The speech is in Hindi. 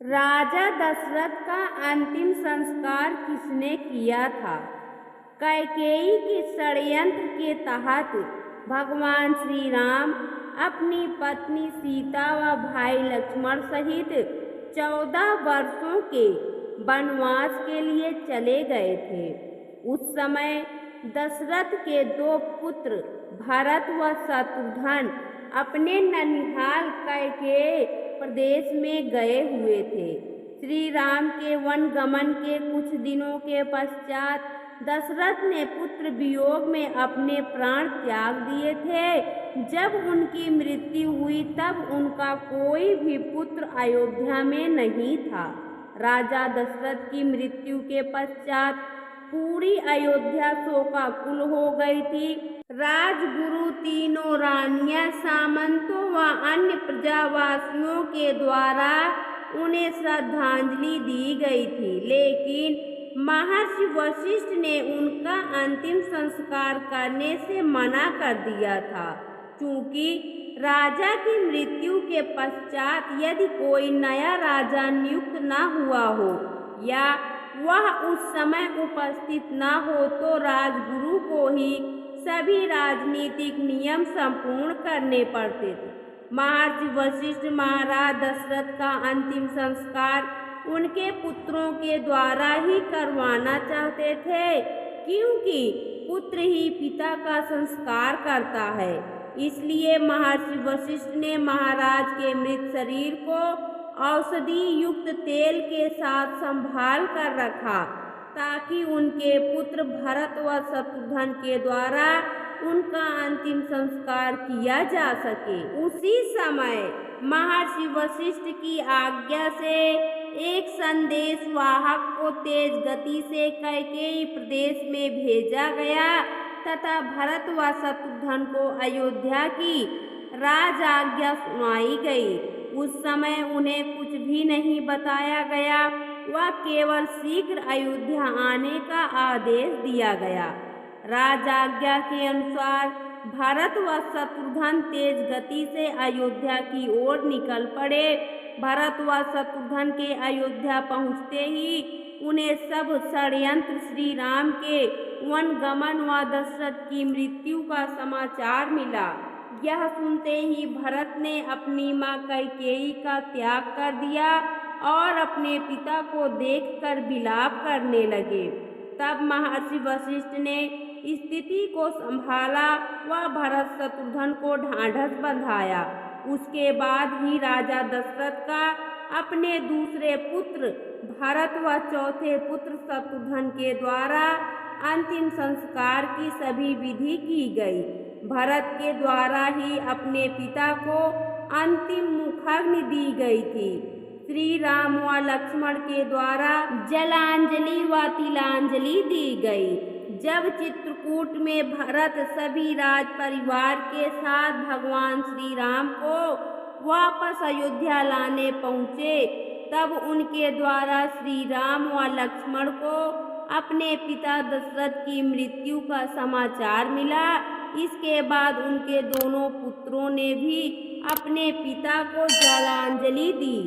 राजा दशरथ का अंतिम संस्कार किसने किया था? कैकेयी के षड्यंत्र के तहत भगवान श्री राम अपनी पत्नी सीता व भाई लक्ष्मण सहित 14 वर्षों के वनवास के लिए चले गए थे। उस समय दशरथ के 2 पुत्र भरत व शत्रुघ्न अपने ननिहाल कैकेयी प्रदेश में गए हुए थे। श्री राम के वन गमन के कुछ दिनों के पश्चात दशरथ ने पुत्र वियोग में अपने प्राण त्याग दिए थे। जब उनकी मृत्यु हुई तब उनका कोई भी पुत्र अयोध्या में नहीं था। राजा दशरथ की मृत्यु के पश्चात पूरी अयोध्या शोकाकुल हो गई थी। राजगुरु, तीनों रानियां, सामंतों व अन्य प्रजावासियों के द्वारा उन्हें श्रद्धांजलि दी गई थी, लेकिन महर्षि वशिष्ठ ने उनका अंतिम संस्कार करने से मना कर दिया था, क्योंकि राजा की मृत्यु के पश्चात यदि कोई नया राजा नियुक्त न हुआ हो या वह उस समय उपस्थित न हो तो राजगुरु को ही सभी राजनीतिक नियम संपूर्ण करने पड़ते थे। महर्षि वशिष्ठ महाराज दशरथ का अंतिम संस्कार उनके पुत्रों के द्वारा ही करवाना चाहते थे, क्योंकि पुत्र ही पिता का संस्कार करता है। इसलिए महर्षि वशिष्ठ ने महाराज के मृत शरीर को औषधि युक्त तेल के साथ संभाल कर रखा, ताकि उनके पुत्र भरत व शत्रुघ्न के द्वारा उनका अंतिम संस्कार किया जा सके। उसी समय महर्षि वशिष्ठ की आज्ञा से एक संदेश वाहक को तेज गति से कैकेयी प्रदेश में भेजा गया तथा भरत व शत्रुघ्न को अयोध्या की राजआज्ञा सुनाई गई। उस समय उन्हें कुछ भी नहीं बताया गया, वह केवल शीघ्र अयोध्या आने का आदेश दिया गया। राजआज्ञा के अनुसार भरत व शत्रुघ्न तेज गति से अयोध्या की ओर निकल पड़े। भरत व शत्रुघ्न के अयोध्या पहुँचते ही उन्हें सब षड्यंत्र, श्री राम के वनगमन व दशरथ की मृत्यु का समाचार मिला। यह सुनते ही भरत ने अपनी मां कैकेयी का त्याग कर दिया और अपने पिता को देखकर विलाप करने लगे। तब महर्षि वशिष्ठ ने स्थिति को संभाला व भरत शत्रुघ्न को ढांढस बंधाया। उसके बाद ही राजा दशरथ का अपने दूसरे पुत्र भरत व चौथे पुत्र शत्रुघ्न के द्वारा अंतिम संस्कार की सभी विधि की गई। भरत के द्वारा ही अपने पिता को अंतिम मुखाग्नि दी गई थी। श्री राम व लक्ष्मण के द्वारा जलांजलि व तिलांजलि दी गई। जब चित्रकूट में भरत सभी राज परिवार के साथ भगवान श्री राम को वापस अयोध्या लाने पहुँचे, तब उनके द्वारा श्री राम व लक्ष्मण को अपने पिता दशरथ की मृत्यु का समाचार मिला। इसके बाद उनके दोनों पुत्रों ने भी अपने पिता को जलांजलि दी।